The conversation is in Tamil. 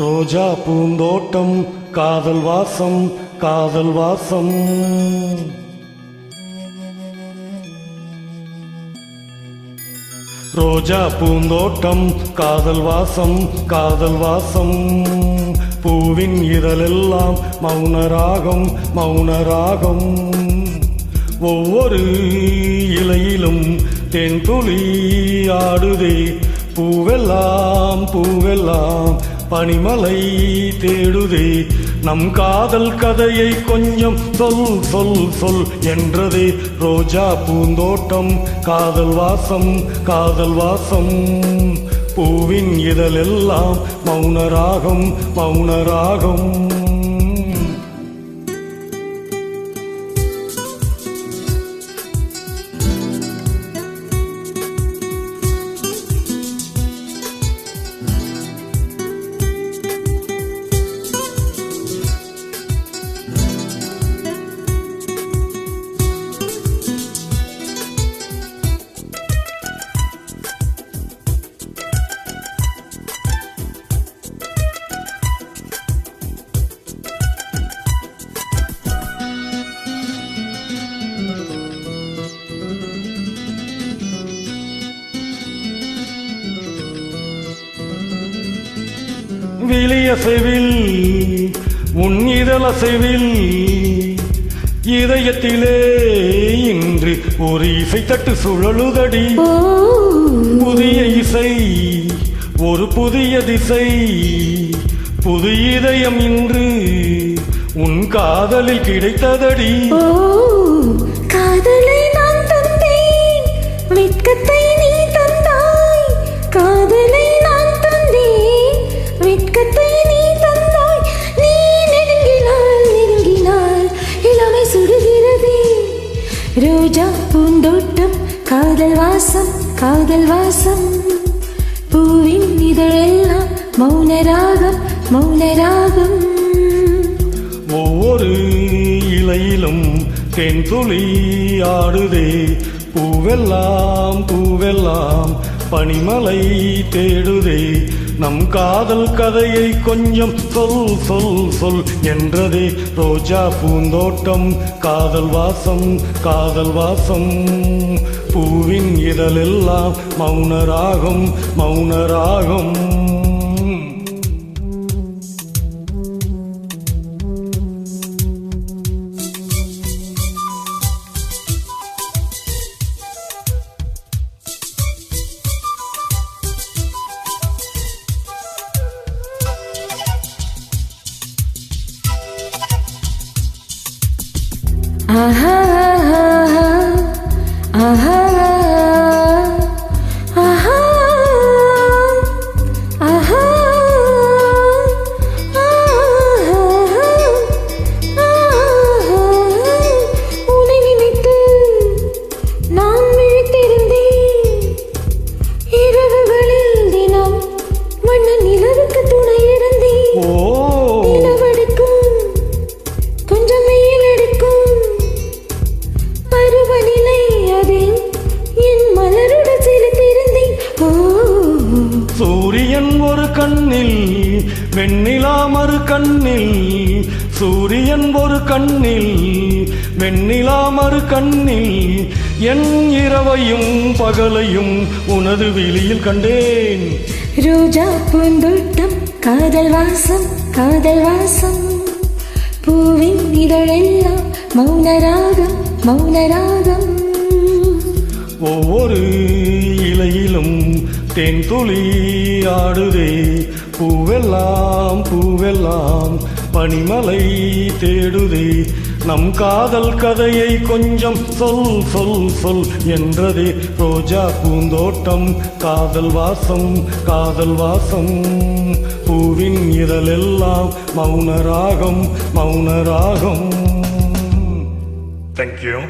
ரோஜா பூந்தோட்டம் காதல் வாசம் காதல் வாசம். ரோஜா பூந்தோட்டம் காதல் வாசம் காதல் வாசம். பூவின் இதழெல்லாம் மௌனராகம் மௌனராகம். ஒவ்வொரு இலையிலும் தென்துளி ஆடுதே. பூவெல்லாம் பூவெல்லாம் பனிமலை தேடுதே. நம் காதல் கதையை கொஞ்சம் சொல் சொல் சொல் என்றதே. ரோஜா பூந்தோட்டம் காதல் வாசம் காதல் வாசம். பூவின் இதழெல்லாம் மௌனராகம் மௌனராகம். விழியசைவில் உன் இதழசைவில் இதயத்திலே இன்று ஒரு இசை தட்டு சுழலுதடி. புதிய இசை ஒரு புதிய திசை. புது இதயம் இன்று உன் காதலில் கிடைத்ததடி. காதலை நான் தந்தேன், வெட்கத்தை நீ தந்தாய். காதலை நான் தந்தேன், வெட்கத்தை நீ தந்தாய். நீ நெருங்கினாள் நெருங்கினாள் இளமை சுடுகிறதே. ரோஜா பூந்தோட்டம் காதல் வாசம் காதல் வாசம். பூவின் இதழெல்லாம் மௌனராகம் மௌனராகம். ஒவ்வொரு இலையிலும் தென்துளி ஆடுதே. பூவெல்லாம் பூவெல்லாம் பனிமலை தேடுதே. நம் காதல் கதையை கொஞ்சம் சொல் சொல் சொல் என்றதே. ரோஜா பூந்தோட்டம் காதல் வாசம் காதல் வாசம். பூவின் இதழெல்லாம் மௌனராகம் மௌனராகம். ஆஹா ஆஹா ஆஹா ஆஹா உன்னை நினைத்து நான் விழித்திருந்தேன். இரவுகளில் தினம் வண்ண நிலவுக்கு துணை இருந்தேன். நிலவெடுக்கும் கொஞ்சம் வெயில் எடுக்கும் பருவநிலை அதில் என் மலருட செலுத்திருந்தேன். சூரியன் ஒரு கண்ணில் வெண்ணிலா மறு கண்ணில். சூரியன் ஒரு கண்ணில் வெண்ணிலா மறு கண்ணில். என் இரவையும் பகலையும் உனது விழியில் கண்டேன். ரோஜா பூந்தோட்டம் காதல் வாசம் காதல் வாசம். பூவின் இதழெல்லாம் மௌனராகம் மௌனராகம். ஒவ்வொரு இலையிலும் தென்துளி ஆடுதே. பூவெல்லாம் பூவெல்லாம் பனிமலை தேடுதே. நம் காதல் கதையை கொஞ்சம் சொல் சொல் சொல் என்றதே. ரோஜா பூந்தோட்டம் காதல் வாசம் காதல் வாசம். பூவின் இதழெல்லாம் மௌனராகம் மௌனராகம். Thank you.